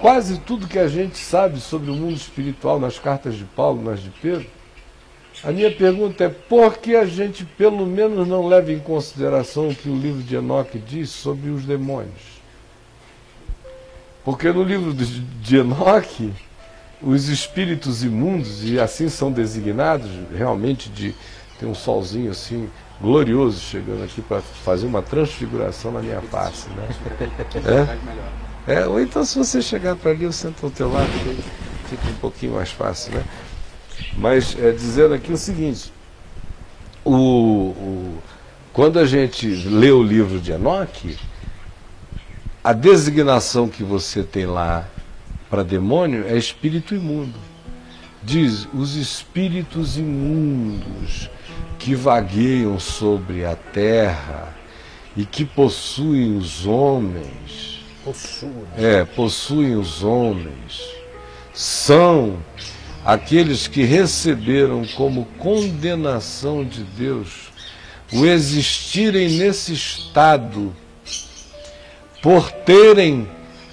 quase tudo que a gente sabe sobre o mundo espiritual nas cartas de Paulo, nas de Pedro, a minha pergunta é: por que a gente pelo menos não leva em consideração o que o livro de Enoque diz sobre os demônios? Porque no livro de Enoque, os espíritos imundos, e assim são designados, realmente tem um solzinho assim glorioso chegando aqui para fazer uma transfiguração na minha face, né? Ou então, se você chegar para ali, eu sento ao teu lado, fica um pouquinho mais fácil, né? Mas dizendo aqui o seguinte: quando a gente lê o livro de Enoque, a designação que você tem lá para demônio é espírito imundo. Diz: os espíritos imundos que vagueiam sobre a terra e que possuem os homens. Possuem os homens. São aqueles que receberam como condenação de Deus o existirem nesse estado por terem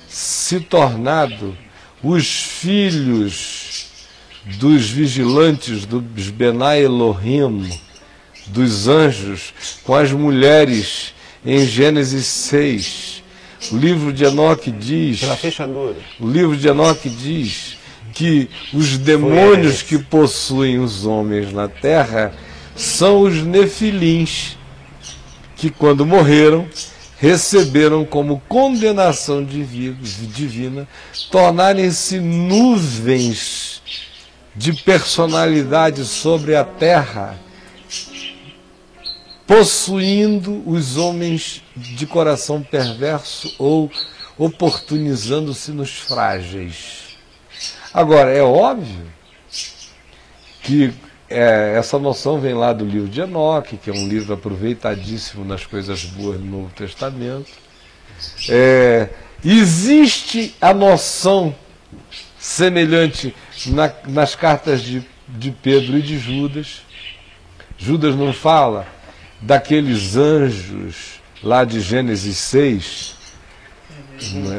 se tornado os filhos dos vigilantes, dos Benai Elohim, dos anjos, com as mulheres em Gênesis 6. O livro de Enoque diz, que os demônios que possuem os homens na terra são os nefilins, que quando morreram receberam como condenação divina tornarem-se nuvens de personalidade sobre a terra, possuindo os homens de coração perverso ou oportunizando-se nos frágeis. Agora, é óbvio que essa noção vem lá do livro de Enoque, que é um livro aproveitadíssimo nas coisas boas do Novo Testamento. Existe a noção semelhante nas cartas de Pedro e de Judas. Judas não fala daqueles anjos lá de Gênesis 6,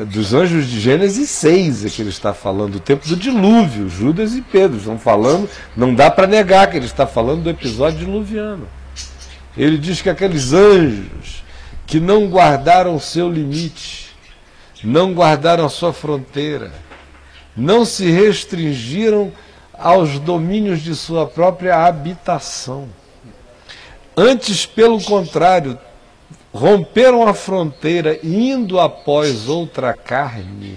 dos anjos de Gênesis 6 é que ele está falando, do tempo do dilúvio. Judas e Pedro estão falando, não dá para negar que ele está falando do episódio diluviano. Ele diz que aqueles anjos que não guardaram o seu limite, não guardaram a sua fronteira, não se restringiram aos domínios de sua própria habitação. Antes, pelo contrário, romperam a fronteira indo após outra carne,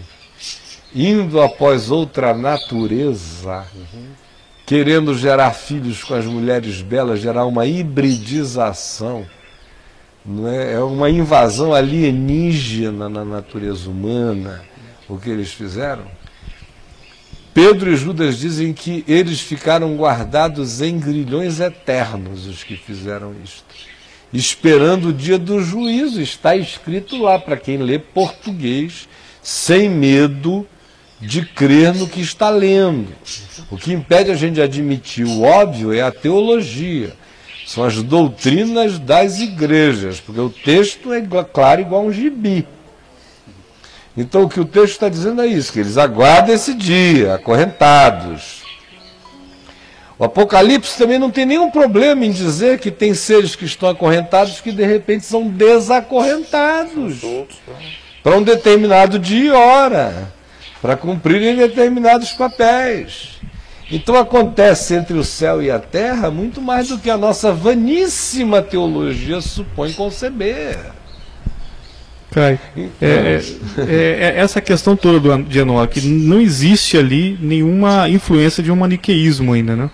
indo após outra natureza, querendo gerar filhos com as mulheres belas, gerar uma hibridização, não é? É uma invasão alienígena na natureza humana, o que eles fizeram. Pedro e Judas dizem que eles ficaram guardados em grilhões eternos, os que fizeram isto, esperando o dia do juízo. Está escrito lá, para quem lê português, sem medo de crer no que está lendo. O que impede a gente de admitir o óbvio é a teologia, são as doutrinas das igrejas, porque o texto é claro igual um gibi. Então o que o texto está dizendo é isso, que eles aguardam esse dia, acorrentados. O Apocalipse também não tem nenhum problema em dizer que tem seres que estão acorrentados que de repente são desacorrentados para um determinado dia e hora, para cumprirem determinados papéis. Então acontece entre o céu e a terra muito mais do que a nossa vaníssima teologia supõe conceber. Cai, essa questão toda de Enoque, não existe ali nenhuma influência de um maniqueísmo ainda, né?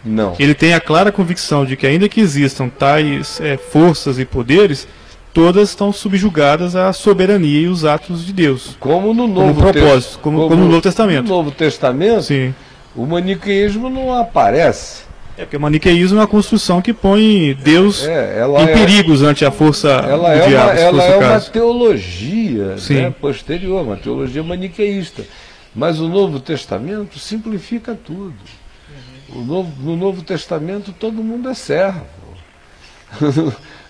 Não. Ele tem a clara convicção de que, ainda que existam tais forças e poderes, todas estão subjugadas à soberania e os atos de Deus. Como no Novo propósito, como no Novo Testamento. No Novo Testamento, sim, o maniqueísmo não aparece. Porque o maniqueísmo é uma construção que põe Deus em perigos ante a força do diabo. Ela é uma teologia, né, posterior, uma teologia maniqueísta. Mas o Novo Testamento simplifica tudo. No Novo Testamento todo mundo é servo.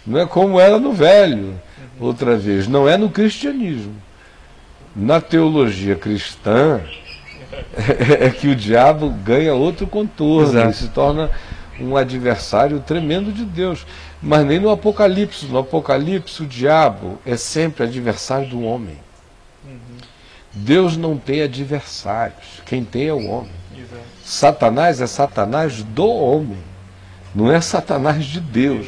Não é como era no Velho, outra vez. Não é no cristianismo. Na teologia cristã, é que o diabo ganha outro contorno, ele se torna um adversário tremendo de Deus. Mas nem no Apocalipse. No Apocalipse, o diabo é sempre adversário do homem. Deus não tem adversários. Quem tem é o homem. Satanás é Satanás do homem. Não é Satanás de Deus.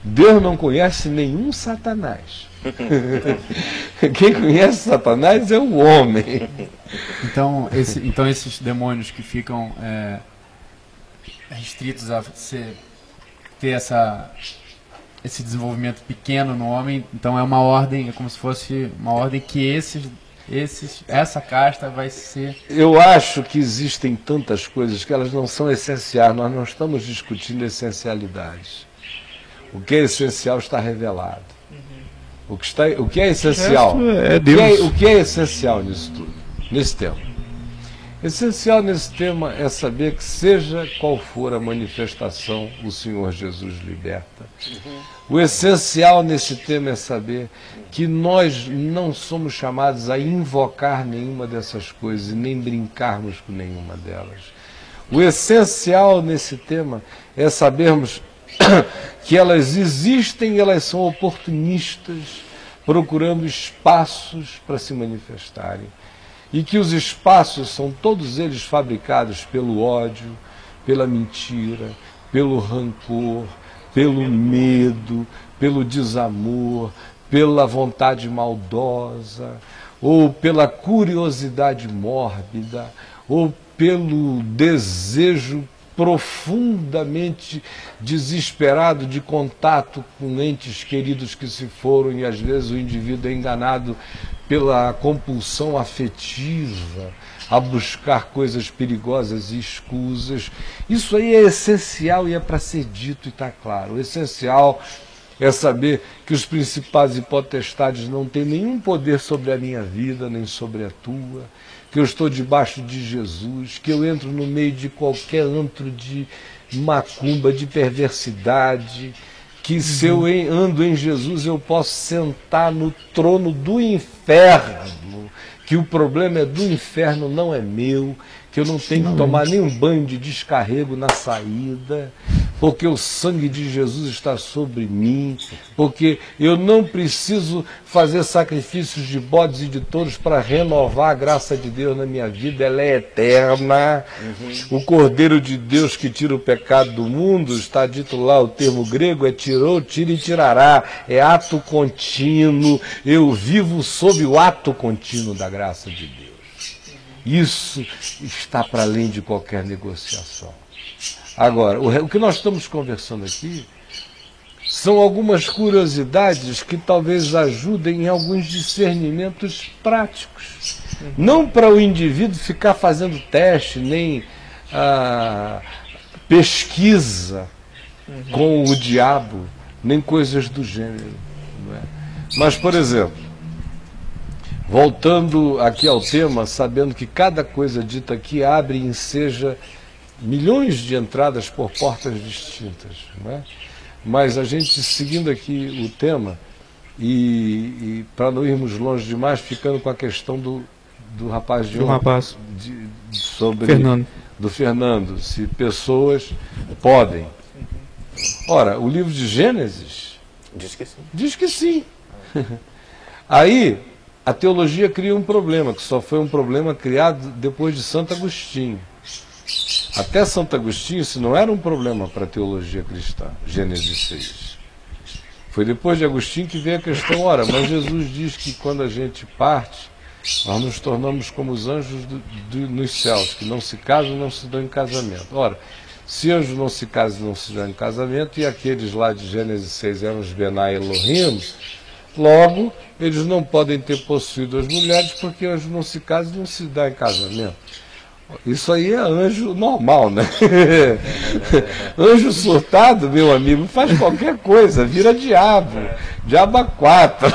Deus não conhece nenhum Satanás. Quem conhece Satanás é o homem. Então esses demônios que ficam restritos a ter esse desenvolvimento pequeno no homem, então é uma ordem, é como se fosse uma ordem que essa casta vai ser... Eu acho que existem tantas coisas que elas não são essenciais, nós não estamos discutindo essencialidades. O que é essencial está revelado. O que é essencial? É Deus. O que é essencial nisso tudo, nesse tema? Essencial nesse tema é saber que, seja qual for a manifestação, o Senhor Jesus liberta. O essencial nesse tema é saber que nós não somos chamados a invocar nenhuma dessas coisas e nem brincarmos com nenhuma delas. O essencial nesse tema é sabermos que elas existem e elas são oportunistas, procurando espaços para se manifestarem. E que os espaços são todos eles fabricados pelo ódio, pela mentira, pelo rancor, pelo medo, pelo desamor, pela vontade maldosa, ou pela curiosidade mórbida, ou pelo desejo profundamente desesperado de contato com entes queridos que se foram, e às vezes o indivíduo é enganado pela compulsão afetiva a buscar coisas perigosas e escusas. Isso aí é essencial e é para ser dito e está claro. O essencial é saber que os principados e potestades não têm nenhum poder sobre a minha vida, nem sobre a tua, que eu estou debaixo de Jesus, que eu entro no meio de qualquer antro de macumba, de perversidade, que se eu ando em Jesus eu posso sentar no trono do inferno, que o problema é do inferno, não é meu, que eu não tenho que tomar nenhum banho de descarrego na saída, porque o sangue de Jesus está sobre mim, porque eu não preciso fazer sacrifícios de bodes e de touros para renovar a graça de Deus na minha vida, ela é eterna. O Cordeiro de Deus que tira o pecado do mundo, está dito lá, o termo grego é tirou, tira e tirará, é ato contínuo, eu vivo sob o ato contínuo da graça de Deus. Isso está para além de qualquer negociação. Agora, o que nós estamos conversando aqui são algumas curiosidades que talvez ajudem em alguns discernimentos práticos. Não para o indivíduo ficar fazendo teste, nem pesquisa com o diabo, nem coisas do gênero. Não é? Mas, por exemplo, voltando aqui ao tema, sabendo que cada coisa dita aqui abre e enseja milhões de entradas por portas distintas, não é? Mas a gente, seguindo aqui o tema, e para não irmos longe demais, ficando com a questão do rapaz de rapaz. Sobre Fernando. Do Fernando, se pessoas podem. Ora, o livro de Gênesis diz que sim. Diz que sim. Aí a teologia cria um problema, que só foi um problema criado depois de Santo Agostinho. Até Santo Agostinho isso não era um problema para a teologia cristã, Gênesis 6. Foi depois de Agostinho que veio a questão, ora, mas Jesus diz que quando a gente parte, nós nos tornamos como os anjos nos céus, que não se casam, não se dão em casamento. Ora, se anjos não se casam, não se dão em casamento, e aqueles lá de Gênesis 6 eram os Benai Elohim, logo, eles não podem ter possuído as mulheres, porque anjos não se casam e não se dão em casamento. Isso aí é anjo normal, né? Anjo surtado, meu amigo, faz qualquer coisa, vira diabo, diabo 4.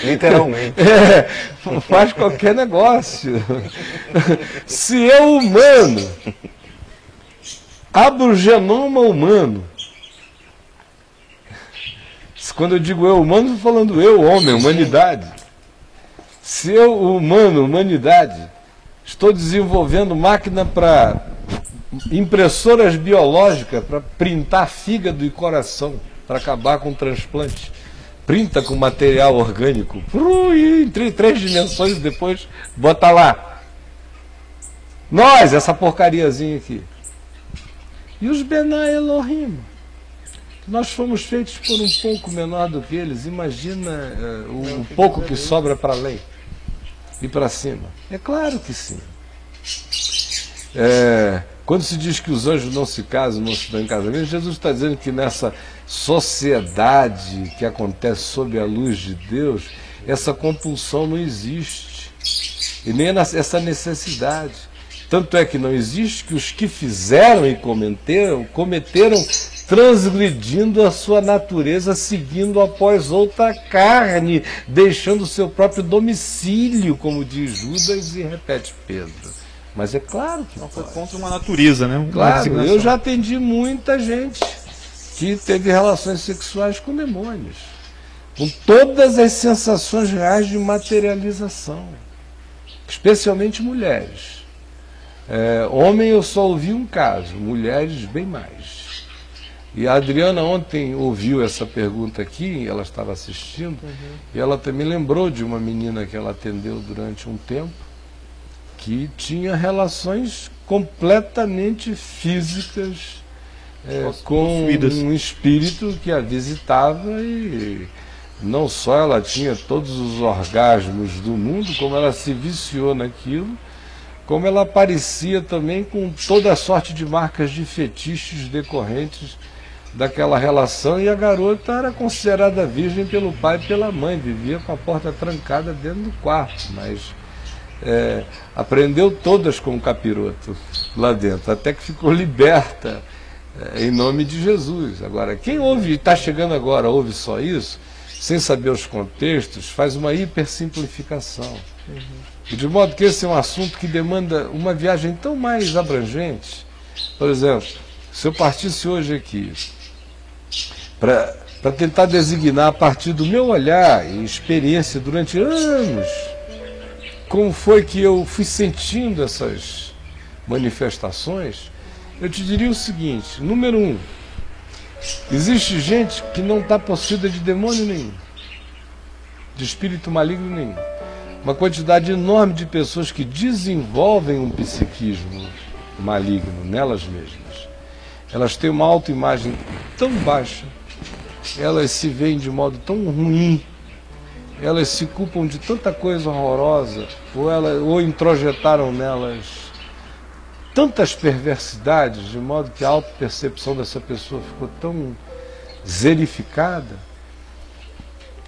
Literalmente. Faz qualquer negócio. Se eu, humano, abro o genoma humano, quando eu digo eu humano, estou falando eu, homem, humanidade. Se eu, humanidade, estou desenvolvendo máquina para impressoras biológicas para printar fígado e coração, para acabar com o transplante. Printa com material orgânico, e em 3 dimensões, depois bota lá. Nós, essa porcariazinha aqui. E os Benai Elohim? Nós fomos feitos por um pouco menor do que eles. Imagina o pouco que sobra para além e para cima. É claro que sim. Quando se diz que os anjos não se casam, não se dão em casamento, Jesus está dizendo que nessa sociedade que acontece sob a luz de Deus, essa compulsão não existe. E nem essa necessidade. Tanto é que não existe que os que fizeram e cometeram transgredindo a sua natureza, seguindo após outra carne, deixando o seu próprio domicílio, como diz Judas e repete Pedro. Mas é claro que não foi contra uma natureza, né? Claro, eu já atendi muita gente que teve relações sexuais com demônios, com todas as sensações reais de materialização, especialmente mulheres. Homem eu só ouvi um caso, mulheres bem mais. E a Adriana ontem ouviu essa pergunta aqui, ela estava assistindo, e ela também lembrou de uma menina que ela atendeu durante um tempo, que tinha relações completamente físicas com um espírito que a visitava, e não só ela tinha todos os orgasmos do mundo, como ela se viciou naquilo, como ela aparecia também com toda a sorte de marcas de fetiches decorrentes daquela relação, e a garota era considerada virgem pelo pai e pela mãe, vivia com a porta trancada dentro do quarto, mas aprendeu todas com o capiroto lá dentro, até que ficou liberta em nome de Jesus. Agora, quem ouve, está chegando agora, ouve só isso, sem saber os contextos, faz uma hipersimplificação. E de modo que esse é um assunto que demanda uma viagem tão mais abrangente. Por exemplo, se eu partisse hoje aqui para tentar designar, a partir do meu olhar e experiência durante anos, como foi que eu fui sentindo essas manifestações, eu te diria o seguinte: número 1, existe gente que não está possuída de demônio nenhum, de espírito maligno nenhum. Uma quantidade enorme de pessoas que desenvolvem um psiquismo maligno nelas mesmas. Elas têm uma autoimagem tão baixa, elas se veem de modo tão ruim, elas se culpam de tanta coisa horrorosa, ou introjetaram nelas tantas perversidades, de modo que a autopercepção dessa pessoa ficou tão zerificada,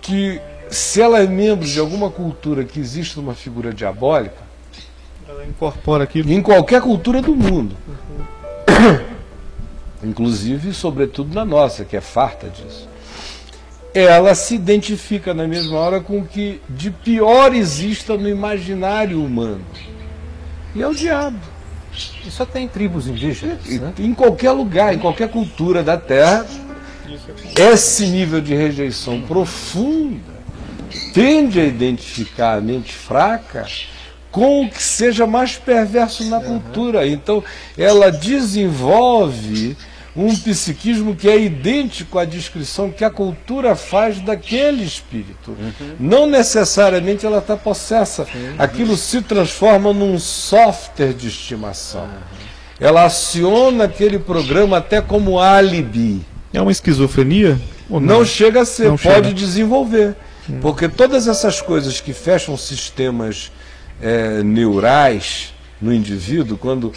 que se ela é membro de alguma cultura que existe uma figura diabólica, ela incorpora aquilo em qualquer cultura do mundo, inclusive, sobretudo na nossa, que é farta disso, ela se identifica na mesma hora com o que de pior exista no imaginário humano, e é o diabo. Isso até em tribos indígenas, né? Em qualquer lugar, em qualquer cultura da Terra, esse nível de rejeição profunda tende a identificar a mente fraca com o que seja mais perverso na cultura. Então, ela desenvolve um psiquismo que é idêntico à descrição que a cultura faz daquele espírito. Não necessariamente ela está possessa. Aquilo se transforma num software de estimação. Ela aciona aquele programa até como álibi. É uma esquizofrenia? Ou não? Não chega a ser, Não pode chega. desenvolver. Porque todas essas coisas que fecham sistemas neurais no indivíduo, quando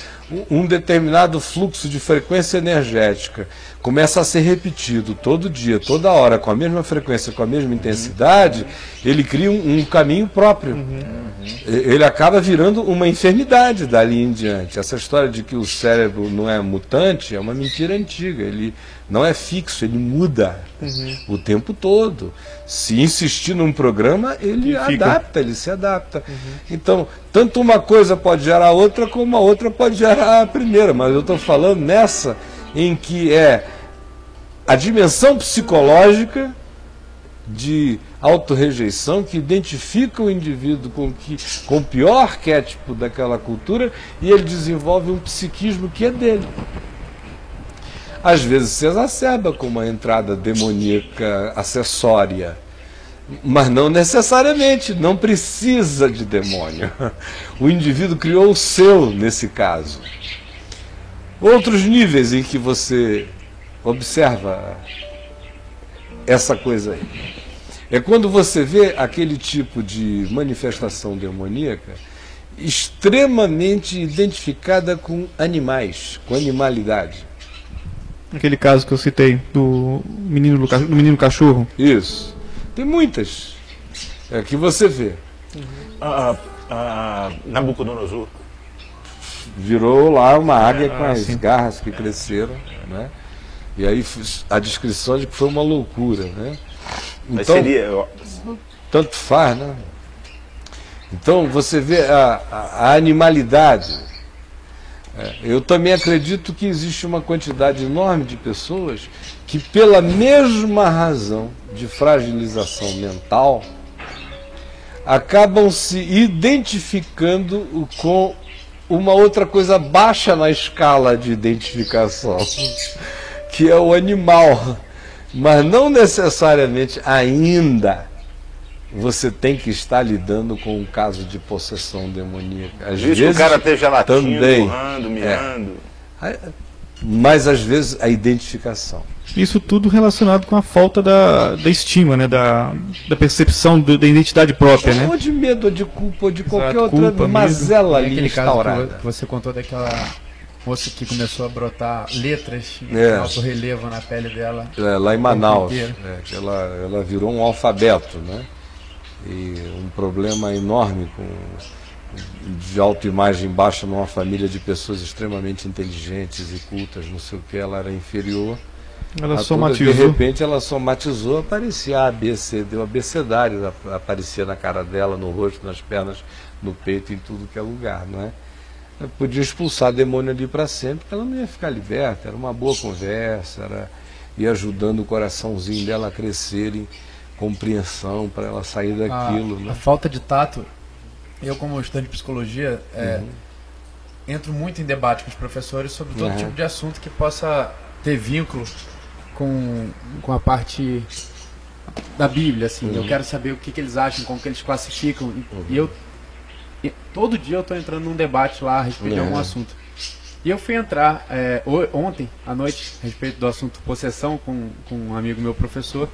um determinado fluxo de frequência energética começa a ser repetido todo dia, toda hora, com a mesma frequência, com a mesma intensidade, ele cria um caminho próprio. Ele acaba virando uma enfermidade dali em diante. Essa história de que o cérebro não é mutante é uma mentira antiga. Ele não é fixo, ele muda o tempo todo. Se insistir num programa, ele adapta, ele se adapta. Então, tanto uma coisa pode gerar a outra, como a outra pode gerar a primeira. Mas eu estou falando nessa em que é a dimensão psicológica de autorrejeição que identifica o indivíduo com o pior arquétipo daquela cultura e ele desenvolve um psiquismo que é dele. Às vezes se exacerba com uma entrada demoníaca acessória, mas não necessariamente, não precisa de demônio. O indivíduo criou o seu nesse caso. Outros níveis em que você observa essa coisa aí é quando você vê aquele tipo de manifestação demoníaca extremamente identificada com animais, com animalidade. Aquele caso que eu citei do menino cachorro. Isso. Tem muitas que você vê. Nabucodonosor. Virou lá uma águia com as garras que cresceram, né? E aí a descrição de que foi uma loucura, né? Mas Então, seria... tanto faz, né? Então você vê a animalidade. Eu também acredito que existe uma quantidade enorme de pessoas que, pela mesma razão de fragilização mental, acabam se identificando com uma outra coisa baixa na escala de identificação, que é o animal. Mas não necessariamente ainda você tem que estar lidando com um caso de possessão demoníaca. Às vezes o cara esteja latindo, também, urrando, miando. mas às vezes a identificação. Isso tudo relacionado com a falta da estima, né? Da percepção da identidade própria, né? Ou de medo, ou de culpa, ou de qualquer Exato, outra culpa, mazela ali Aquele caso instaurada. que você contou daquela moça que começou a brotar letras em alto relevo na pele dela. Lá em Manaus, inteiro. que ela virou um alfabeto, né? E um problema enorme de autoimagem baixa numa família de pessoas extremamente inteligentes e cultas, não sei o que, ela era inferior. Ela a somatizou. todas. De repente ela somatizou, aparecia A, B, C, deu abecedário, aparecia na cara dela, no rosto, nas pernas, no peito, em tudo que é lugar, não é? Eu podia expulsar demônio ali para sempre, porque ela não ia ficar liberta, era uma boa conversa, ia ajudando o coraçãozinho dela a crescer em compreensão para ela sair daquilo. A falta de tato, eu como estudante de psicologia, entro muito em debate com os professores sobre todo tipo de assunto que possa ter vínculo com a parte da Bíblia, assim. Eu quero saber o que eles acham, como que eles classificam, e todo dia eu estou entrando num debate lá a respeito de algum assunto. E eu fui entrar ontem à noite a respeito do assunto possessão com um amigo meu professor.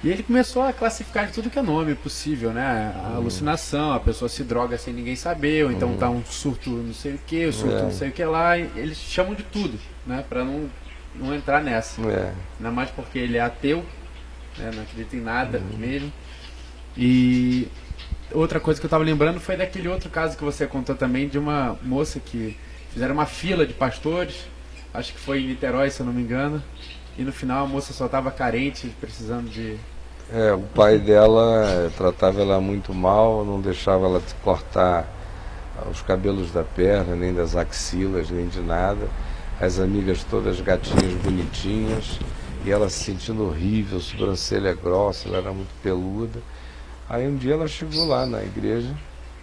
E ele começou a classificar de tudo que é nome possível, né? A alucinação, a pessoa se droga sem ninguém saber, ou então tá um surto não sei o que, o surto não sei o que lá. E eles chamam de tudo, né? Para não entrar nessa. Ainda mais porque ele é ateu, né? Não acredita em nada mesmo. E outra coisa que eu estava lembrando foi daquele outro caso que você contou também, de uma moça que fizeram uma fila de pastores, acho que foi em Niterói, se eu não me engano, e no final a moça só estava carente, precisando de... O pai dela tratava ela muito mal, não deixava ela cortar os cabelos da perna, nem das axilas, nem de nada. As amigas todas gatinhas bonitinhas, e ela se sentindo horrível, sobrancelha grossa, ela era muito peluda. Aí um dia ela chegou lá na igreja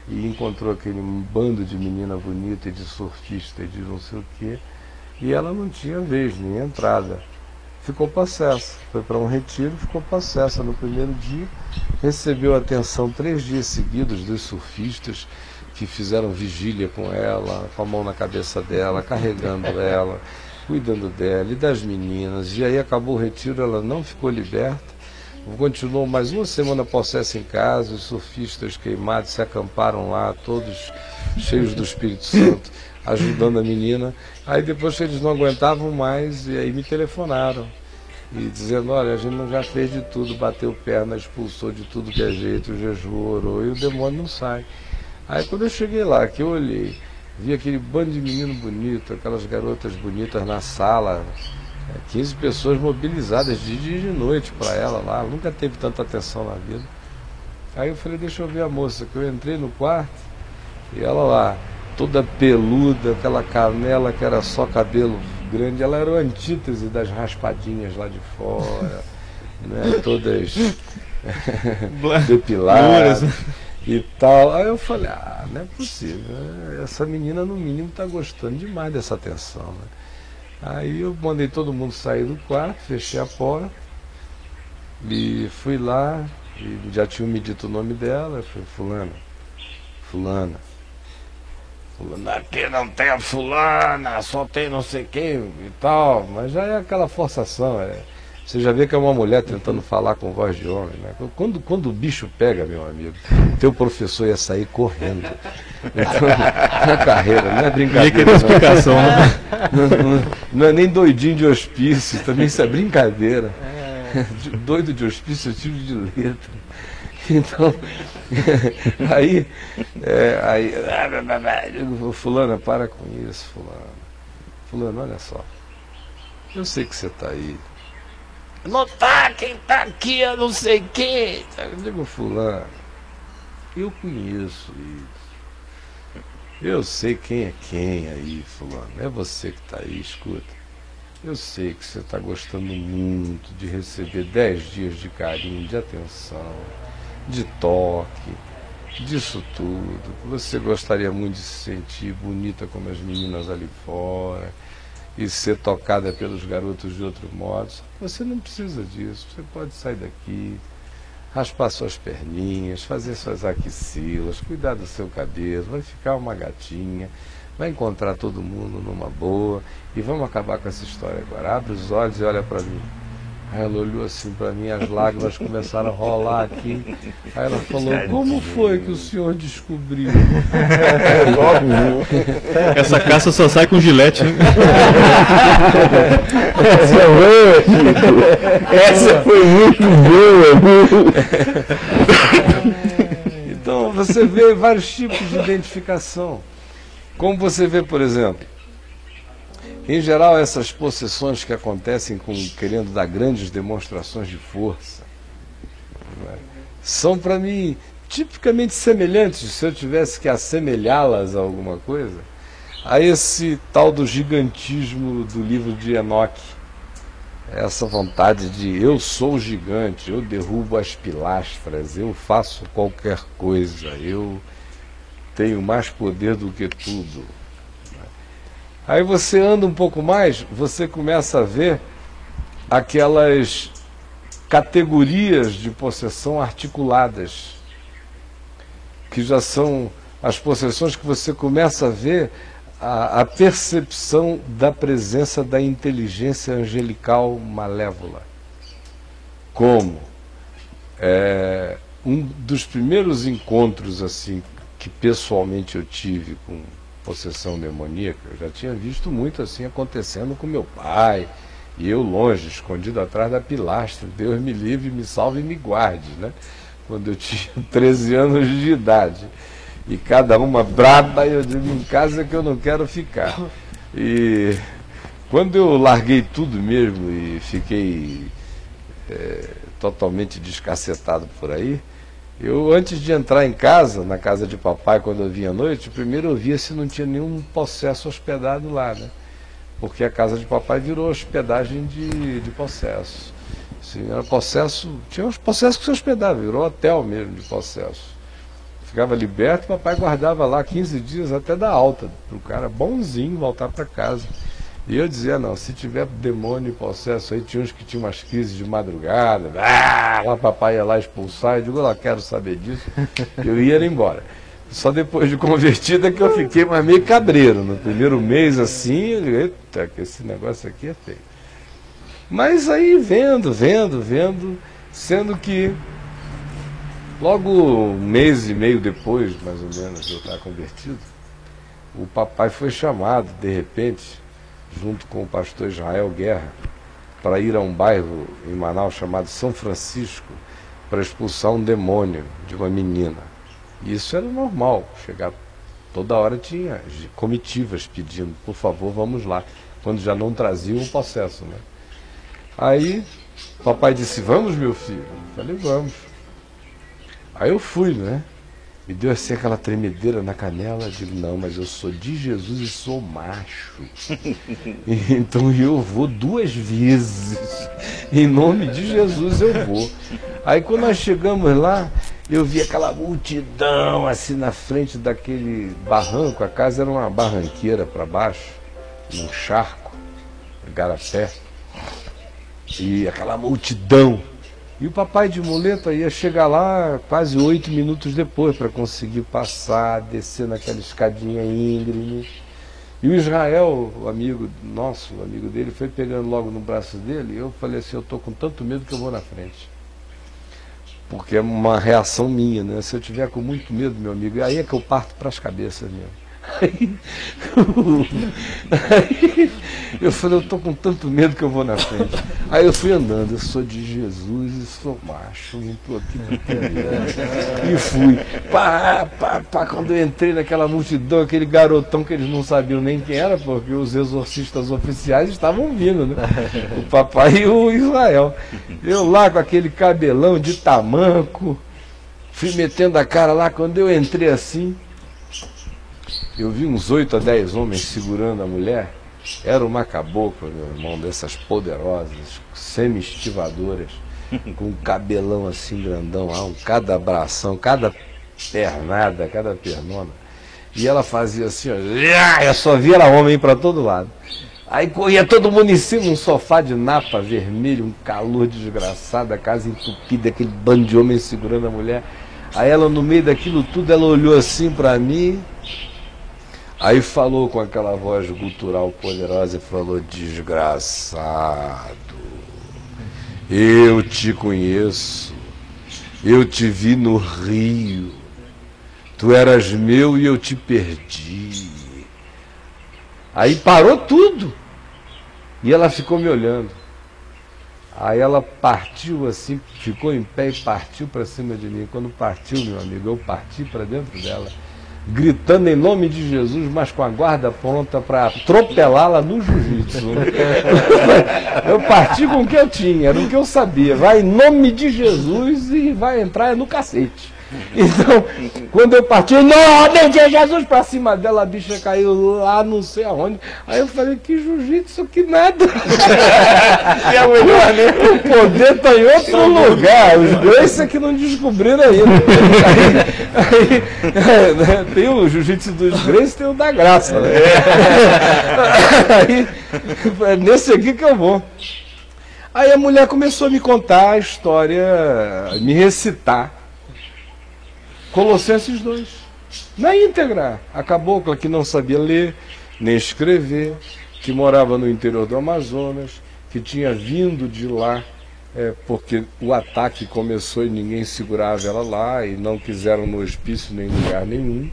e encontrou aquele bando de menina bonita e de surfista e de não sei o quê, e ela não tinha vez, nem entrada. Ficou possessa, foi para um retiro, ficou possessa. No primeiro dia, recebeu atenção 3 dias seguidos dos surfistas que fizeram vigília com ela, com a mão na cabeça dela, carregando ela, cuidando dela e das meninas. E aí acabou o retiro, ela não ficou liberta. Continuou mais uma semana possessa em casa, os surfistas queimados se acamparam lá, todos cheios do Espírito Santo, ajudando a menina. Aí depois que eles não aguentavam mais, e aí me telefonaram, e dizendo, olha, a gente não já fez de tudo, bateu perna, expulsou de tudo que é jeito, jejuou, orou, e o demônio não sai. Aí quando eu cheguei lá, que eu olhei, vi aquele bando de menino bonito, aquelas garotas bonitas na sala, 15 pessoas mobilizadas de dia e de noite para ela lá, nunca teve tanta atenção na vida. Aí eu falei, deixa eu ver a moça, que eu entrei no quarto e ela lá, toda peluda, aquela canela que era só cabelo grande, ela era a antítese das raspadinhas lá de fora, né, todas depilado e tal. Aí eu falei, não é possível, essa menina no mínimo está gostando demais dessa atenção, né? Aí eu mandei todo mundo sair do quarto, fechei a porta e fui lá, e já tinham me dito o nome dela, eu falei, fulana, aqui não tem a fulana, só tem não sei quem e tal, mas já é aquela forçação, você já vê que é uma mulher tentando falar com voz de homem, né? Quando o bicho pega, meu amigo, teu professor ia sair correndo. Então, na carreira, não é brincadeira. Não, explicação, não é nem doidinho de hospício, também isso é brincadeira. Doido de hospício é tipo de letra. Então, aí, fulana, para com isso, fulano, olha só, eu sei que você está aí. Não tá, quem tá aqui, eu não sei quem. Eu digo, fulano, eu conheço isso. Eu sei quem é quem aí, fulano. É você que tá aí, escuta. Eu sei que você está gostando muito de receber 10 dias de carinho, de atenção, de toque, disso tudo. Você gostaria muito de se sentir bonita como as meninas ali fora e ser tocada pelos garotos de outro modo. Você não precisa disso, você pode sair daqui, raspar suas perninhas, fazer suas axilas, cuidar do seu cabelo, vai ficar uma gatinha, vai encontrar todo mundo numa boa e vamos acabar com essa história agora. Abre os olhos e olha para mim. Aí ela olhou assim para mim, as lágrimas começaram a rolar aqui. Aí ela falou, como foi que o senhor descobriu? Essa caça só sai com gilete, hein? Essa foi muito boa. Então você vê vários tipos de identificação. Como você vê, por exemplo, em geral, essas possessões que acontecem querendo dar grandes demonstrações de força, são para mim tipicamente semelhantes, se eu tivesse que assemelhá-las a alguma coisa, a esse tal do gigantismo do livro de Enoque. Essa vontade de eu sou gigante, eu derrubo as pilastras, eu faço qualquer coisa, eu tenho mais poder do que tudo. Aí você anda um pouco mais, você começa a ver aquelas categorias de possessão articuladas, que já são as possessões que você começa a ver a percepção da presença da inteligência angelical malévola. Como um dos primeiros encontros assim que pessoalmente eu tive com possessão demoníaca, eu já tinha visto muito assim acontecendo com meu pai, e eu longe, escondido atrás da pilastra, Deus me livre, me salve e me guarde, né? Quando eu tinha 13 anos de idade, e cada uma braba, eu digo, em casa que eu não quero ficar. E quando eu larguei tudo mesmo e fiquei totalmente descacetado por aí, eu, antes de entrar em casa, na casa de papai, quando eu vinha à noite, primeiro eu via se não tinha nenhum possesso hospedado lá, né? Porque a casa de papai virou hospedagem de possesso. Assim, era possesso, tinha uns possessos que se hospedavam, virou hotel mesmo de possesso. Ficava liberto, papai guardava lá 15 dias até dar alta, para o cara bonzinho voltar para casa. E eu dizia, não, se tiver demônio e possesso aí, tinha uns que tinham umas crises de madrugada, lá papai ia lá expulsar, eu digo, eu quero saber disso, eu ia embora. Só depois de convertida que eu fiquei mais meio cabreiro, no primeiro mês assim, eu digo, eita, que esse negócio aqui é feio. Mas aí vendo, sendo que logo um mês e meio depois, mais ou menos, de eu estar convertido, o papai foi chamado, de repente, junto com o pastor Israel Guerra, para ir a um bairro em Manaus chamado São Francisco, para expulsar um demônio de uma menina. E isso era normal, chegar toda hora tinha comitivas pedindo, por favor, vamos lá, quando já não traziam o possesso, né? Aí, papai disse, vamos, meu filho? Eu falei, vamos. Aí eu fui, né? Me deu assim aquela tremedeira na canela. Eu digo, não, mas eu sou de Jesus e sou macho. Então eu vou 2 vezes. Em nome de Jesus eu vou. Aí quando nós chegamos lá, eu vi aquela multidão assim na frente daquele barranco. A casa era uma barranqueira para baixo, num charco, igarapé. E aquela multidão. E o papai de muleta ia chegar lá quase 8 minutos depois para conseguir passar, descer naquela escadinha íngreme. E o Israel, o amigo nosso, o amigo dele, foi pegando logo no braço dele. E eu falei assim, eu estou com tanto medo que eu vou na frente. Porque é uma reação minha, né? Se eu tiver com muito medo, meu amigo, aí é que eu parto para as cabeças mesmo. Aí eu falei, eu estou com tanto medo que eu vou na frente. Aí eu fui andando, eu sou de Jesus e sou macho, não estou aqui para ter medo. E fui. Quando eu entrei naquela multidão, aquele garotão que eles não sabiam nem quem era, porque os exorcistas oficiais estavam vindo, né? O papai e o Israel. Eu lá com aquele cabelão de tamanco, fui metendo a cara lá, quando eu entrei assim, eu vi uns 8 a 10 homens segurando a mulher. Era uma cabocla, meu irmão, dessas poderosas, semi-estivadoras, com um cabelão assim grandão, cada bração, cada pernada, cada pernona. E ela fazia assim, ó, eu só via ela homem para todo lado. Aí corria todo mundo em cima, um sofá de napa vermelho, um calor desgraçado, a casa entupida, aquele bando de homens segurando a mulher. Aí ela, no meio daquilo tudo, ela olhou assim para mim. Aí falou com aquela voz gutural poderosa e falou, desgraçado, eu te conheço, eu te vi no rio, tu eras meu e eu te perdi. Aí parou tudo e ela ficou me olhando. Aí ela partiu assim, ficou em pé e partiu para cima de mim. Quando partiu, meu amigo, eu parti para dentro dela, gritando em nome de Jesus, mas com a guarda pronta para atropelá-la no jiu-jitsu. Eu parti com o que eu tinha, era o que eu sabia. Vai em nome de Jesus e vai entrar no cacete. Então, quando eu parti, não, de Jesus, para cima dela, a bicha caiu lá, não sei aonde. Aí eu falei, que jiu-jitsu, que nada. E a mulher, né? O poder está em outro lugar. Os dois é que não descobriram ainda. Aí, tem o jiu-jitsu dos Grace e tem o da graça. Né? Aí, é nesse aqui que eu vou. Aí a mulher começou a me contar a história, me recitar Colossenses 2, na íntegra. A cabocla que não sabia ler nem escrever, que morava no interior do Amazonas, que tinha vindo de lá porque o ataque começou e ninguém segurava ela lá, e não quiseram no hospício nem em lugar nenhum.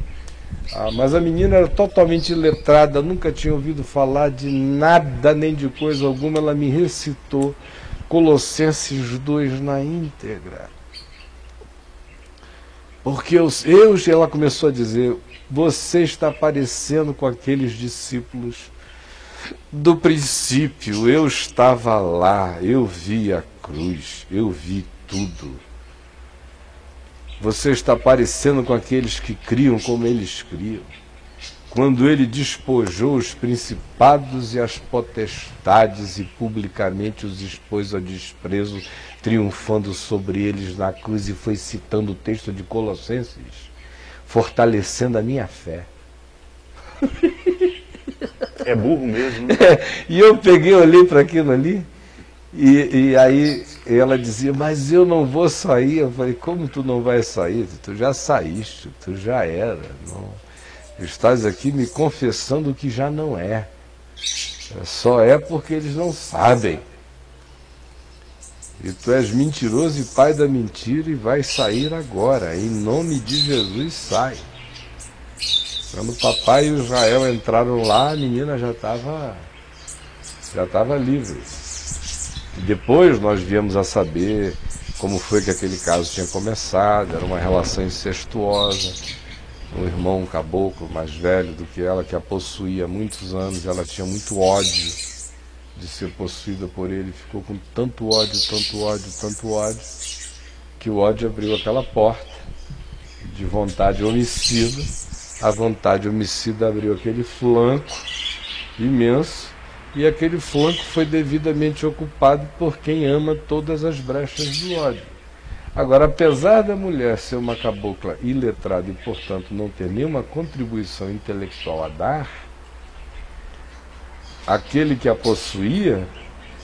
Mas a menina era totalmente iletrada, nunca tinha ouvido falar de nada, nem de coisa alguma. Ela me recitou Colossenses 2 na íntegra. Porque ela começou a dizer, você está parecendo com aqueles discípulos do princípio. Eu estava lá, eu vi a cruz, eu vi tudo. Você está parecendo com aqueles que criam como eles criam. Quando ele despojou os principados e as potestades e publicamente os expôs ao desprezo, triunfando sobre eles na cruz, e foi citando o texto de Colossenses, fortalecendo a minha fé. É burro mesmo. Né? E eu peguei, olhei para aquilo ali, e aí ela dizia, mas eu não vou sair. Eu falei, como tu não vai sair? Tu já saíste, tu já era. Não. Estás aqui me confessando que já não é. Só é porque eles não sabem. E tu és mentiroso e pai da mentira, e vai sair agora. Em nome de Jesus, sai. Quando o papai e o Israel entraram lá, a menina já estava livre. E depois nós viemos a saber como foi que aquele caso tinha começado. Era uma relação incestuosa. Um irmão caboclo mais velho do que ela, que a possuía há muitos anos. Ela tinha muito ódio de ser possuída por ele. Ficou com tanto ódio, que o ódio abriu aquela porta. de vontade homicida. A vontade homicida abriu aquele flanco imenso, e aquele flanco foi devidamente ocupado por quem ama todas as brechas do ódio. Agora, apesar da mulher ser uma cabocla iletrada e, portanto, não ter nenhuma contribuição intelectual a dar, aquele que a possuía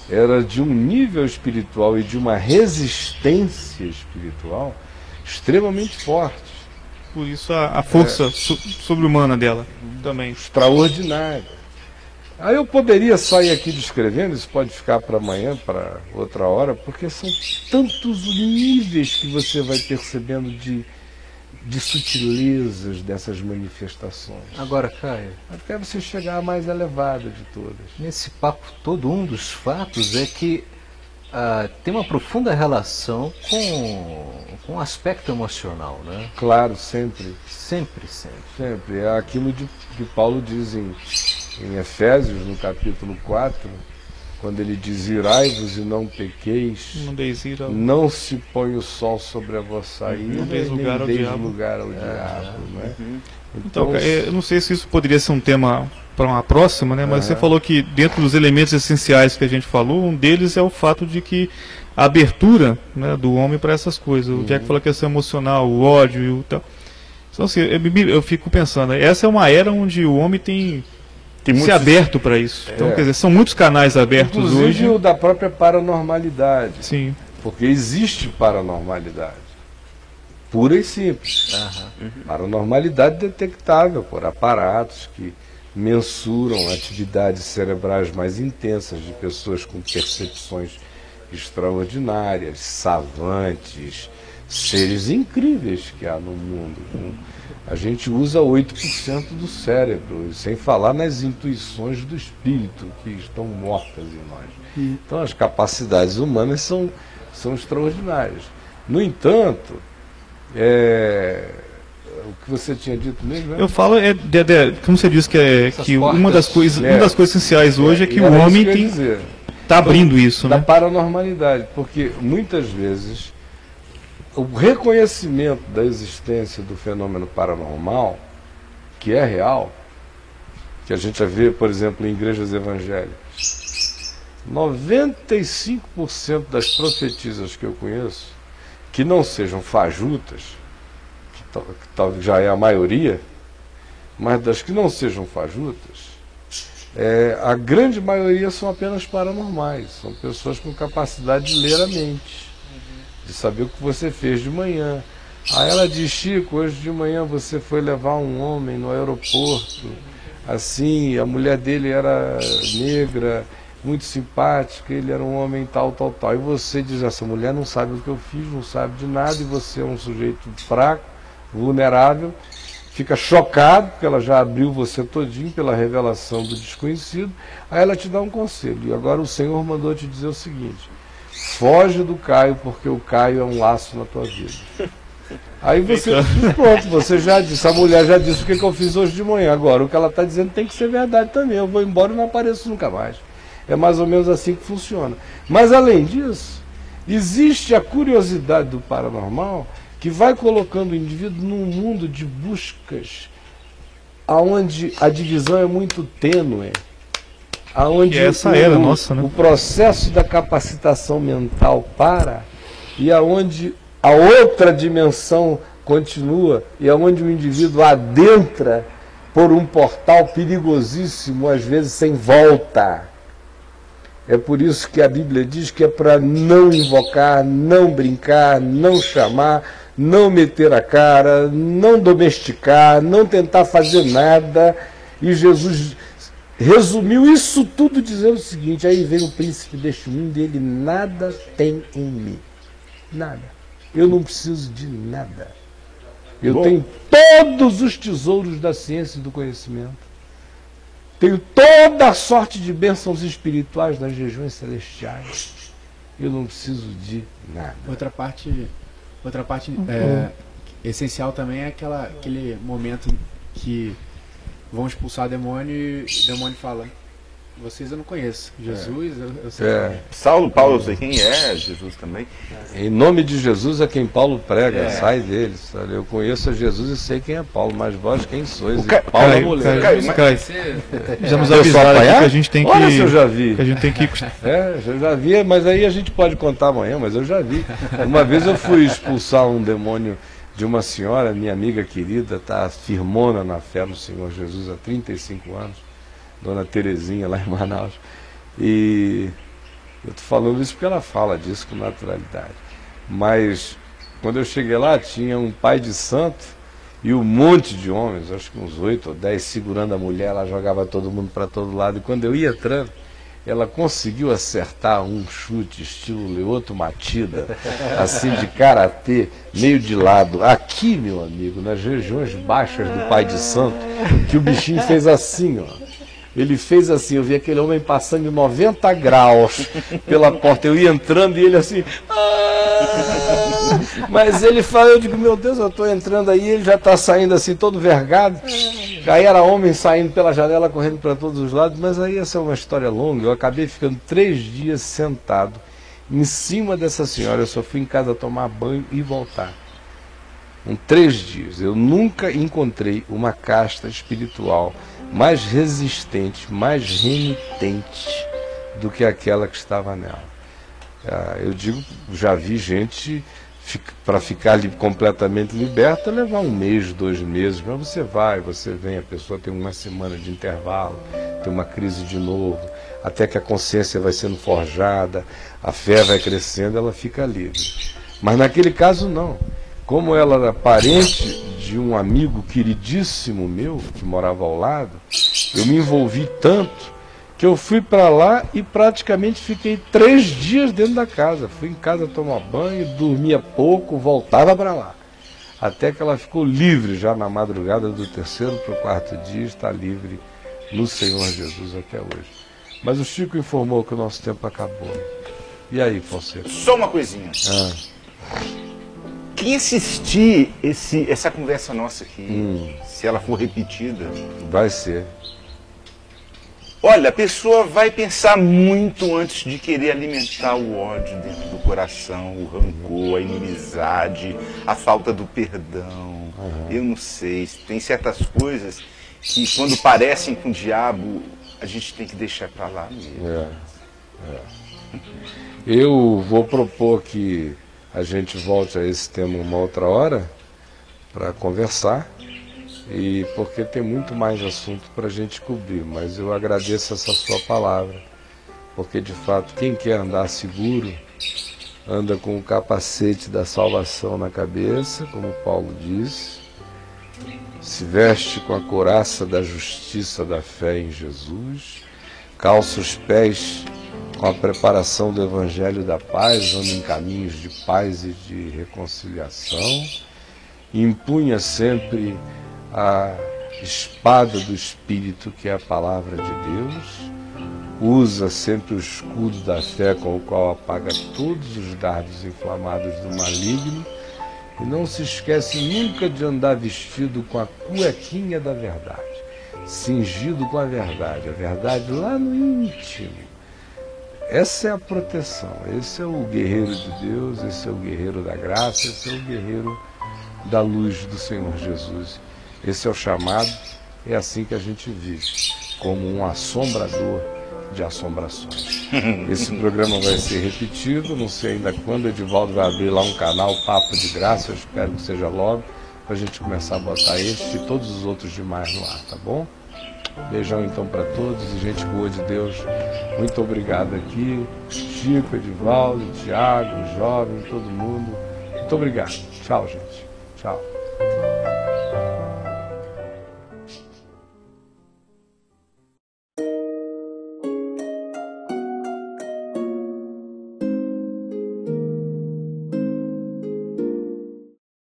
era de um nível espiritual e de uma resistência espiritual extremamente forte. Por isso a força sobre-humana dela também. Extraordinária. Aí eu poderia sair aqui descrevendo, isso pode ficar para amanhã, para outra hora, porque são tantos níveis que você vai percebendo de sutilezas dessas manifestações. Agora, Caio, Até você chegar à mais elevada de todas. nesse papo todo, um dos fatos é que tem uma profunda relação com o aspecto emocional, né? Claro, sempre. Sempre, sempre. Sempre. É aquilo que Paulo diz em Efésios, no capítulo 4, quando ele diz: irai-vos e não pequeis, Não deis ira ao- não se põe o sol sobre a vossa ira, Não deis nem lugar ao deis diabo. lugar ao diabo. Não é? Então, eu não sei se isso poderia ser um tema para uma próxima, né? Mas você falou que dentro dos elementos essenciais que a gente falou, um deles é o fato de que a abertura, né, do homem para essas coisas. O Jack falou a questão emocional, o ódio e o tal. Então, assim, eu fico pensando, essa é uma era onde o homem tem se muitos- aberto para isso. Então, É. quer dizer, são muitos canais abertos Inclusive hoje. o da própria paranormalidade, Sim. porque existe paranormalidade, pura e simples. Paranormalidade detectável por aparatos que mensuram atividades cerebrais mais intensas de pessoas com percepções extraordinárias, savantes, seres incríveis que há no mundo. A gente usa 8% do cérebro, sem falar nas intuições do espírito que estão mortas em nós. Então as capacidades humanas são extraordinárias. No entanto, o que você tinha dito mesmo, né? Eu falo, como você disse, que uma das coisas essenciais hoje é que E o era isso homem que eu ia dizer, está abrindo isso, da né? paranormalidade, porque muitas vezes o reconhecimento da existência do fenômeno paranormal, que é real, que a gente vê, por exemplo, em igrejas evangélicas, 95% das profetisas que eu conheço, que não sejam fajutas, que talvez já é a maioria, mas das que não sejam fajutas, a grande maioria são apenas paranormais, são pessoas com capacidade de ler a mente, de saber o que você fez de manhã. Aí ela diz: Chico, hoje de manhã você foi levar um homem no aeroporto, assim, a mulher dele era negra, muito simpática, ele era um homem tal, tal, tal. E você diz: essa mulher não sabe o que eu fiz, não sabe de nada, e você é um sujeito fraco, vulnerável, fica chocado, porque ela já abriu você todinho pela revelação do desconhecido. Aí ela te dá um conselho: e agora o Senhor mandou te dizer o seguinte: foge do Caio, porque o Caio é um laço na tua vida. Aí você, pronto, você já disse, a mulher já disse o que eu fiz hoje de manhã. Agora, o que ela está dizendo tem que ser verdade também. Eu vou embora e não apareço nunca mais. É mais ou menos assim que funciona. Mas, além disso, existe a curiosidade do paranormal, que vai colocando o indivíduo num mundo de buscas, onde a divisão é muito tênue, aonde essa era nossa, né? o processo da capacitação mental para, e aonde a outra dimensão continua, e aonde o indivíduo adentra por um portal perigosíssimo, às vezes sem volta. É por isso que a Bíblia diz que é para não invocar, não brincar, não chamar, não meter a cara, não domesticar, não tentar fazer nada. E Jesus resumiu isso tudo dizendo o seguinte: aí vem o príncipe deste mundo e ele nada tem em mim. Nada. Eu não preciso de nada. Eu tenho todos os tesouros da ciência e do conhecimento. Tenho toda a sorte de bênçãos espirituais das regiões celestiais. Eu não preciso de nada. Outra parte essencial também é aquele momento que vão expulsar demônio e o demônio fala: Vocês eu não conheço. Jesus, eu sei. Saulo, Paulo, eu sei quem é, Jesus também. Em nome de Jesus é quem Paulo prega, sai deles. Sabe? Eu conheço a Jesus e sei quem é Paulo, mas vós quem sois? Paulo é mulher. Já nos avisaram aqui que a gente tem que... Olha se eu já vi. Que a gente tem que... Eu já vi, mas aí a gente pode contar amanhã, mas eu já vi. Uma vez eu fui expulsar um demônio de uma senhora, minha amiga querida, está firmona na fé no Senhor Jesus há 35 anos, Dona Terezinha, lá em Manaus. E eu estou falando isso porque ela fala disso com naturalidade. Mas quando eu cheguei lá, tinha um pai de santo e um monte de homens, acho que uns 8 ou 10, segurando a mulher. Ela jogava todo mundo para todo lado. E quando eu ia entrando, ela conseguiu acertar um chute estilo Leoto Matida, assim de karatê, meio de lado. Aqui, meu amigo, nas regiões baixas do pai de santo, que o bichinho fez assim, ó. Ele fez assim, eu vi aquele homem passando de 90 graus pela porta, eu ia entrando e ele assim... Mas ele fala, eu digo, meu Deus, eu estou entrando aí, ele já está saindo assim, todo vergado. Aí era homem saindo pela janela, correndo para todos os lados, mas aí essa é uma história longa. Eu acabei ficando 3 dias sentado em cima dessa senhora, eu só fui em casa tomar banho e voltar. Em 3 dias, eu nunca encontrei uma casta espiritual mais resistente, mais renitente do que aquela que estava nela. Eu digo, já vi gente, para ficar completamente liberta, levar 1 mês, 2 meses, mas você vai, você vem, a pessoa tem 1 semana de intervalo, tem uma crise de novo, até que a consciência vai sendo forjada, a fé vai crescendo, ela fica livre. Mas naquele caso não. Como ela era parente de um amigo queridíssimo meu, que morava ao lado, eu me envolvi tanto que eu fui para lá e praticamente fiquei 3 dias dentro da casa. Fui em casa tomar banho, dormia pouco, voltava para lá. Até que ela ficou livre já na madrugada do 3º para o 4º dia, está livre no Senhor Jesus até hoje. Mas o Chico informou que o nosso tempo acabou. E aí, Fonseca? Só uma coisinha. Quem assistir essa conversa nossa aqui, se ela for repetida... Vai ser. Olha, a pessoa vai pensar muito antes de querer alimentar o ódio dentro do coração, o rancor, a inimizade, a falta do perdão. Eu não sei, tem certas coisas que quando parecem com o diabo, a gente tem que deixar para lá mesmo. Eu vou propor que a gente volte a esse tema uma outra hora para conversar, e porque tem muito mais assunto para a gente cobrir, mas eu agradeço essa sua palavra, porque de fato quem quer andar seguro anda com o capacete da salvação na cabeça, como Paulo disse, se veste com a couraça da justiça da fé em Jesus, calça os pés com a preparação do Evangelho da Paz, anda em caminhos de paz e de reconciliação, empunha sempre a espada do Espírito, que é a palavra de Deus, usa sempre o escudo da fé com o qual apaga todos os dardos inflamados do maligno, e não se esquece nunca de andar vestido com a cuequinha da verdade, cingido com a verdade lá no íntimo. Essa é a proteção, esse é o guerreiro de Deus, esse é o guerreiro da graça, esse é o guerreiro da luz do Senhor Jesus. Esse é o chamado, é assim que a gente vive, como um assombrador de assombrações. Esse programa vai ser repetido, não sei ainda quando. Edivaldo vai abrir lá um canal, Papo de Graça, eu espero que seja logo, para a gente começar a botar este e todos os outros demais no ar, tá bom? Beijão então para todos e gente boa de Deus. Muito obrigado aqui, Chico, Edivaldo, Tiago, jovem, todo mundo. Muito obrigado. Tchau, gente. Tchau.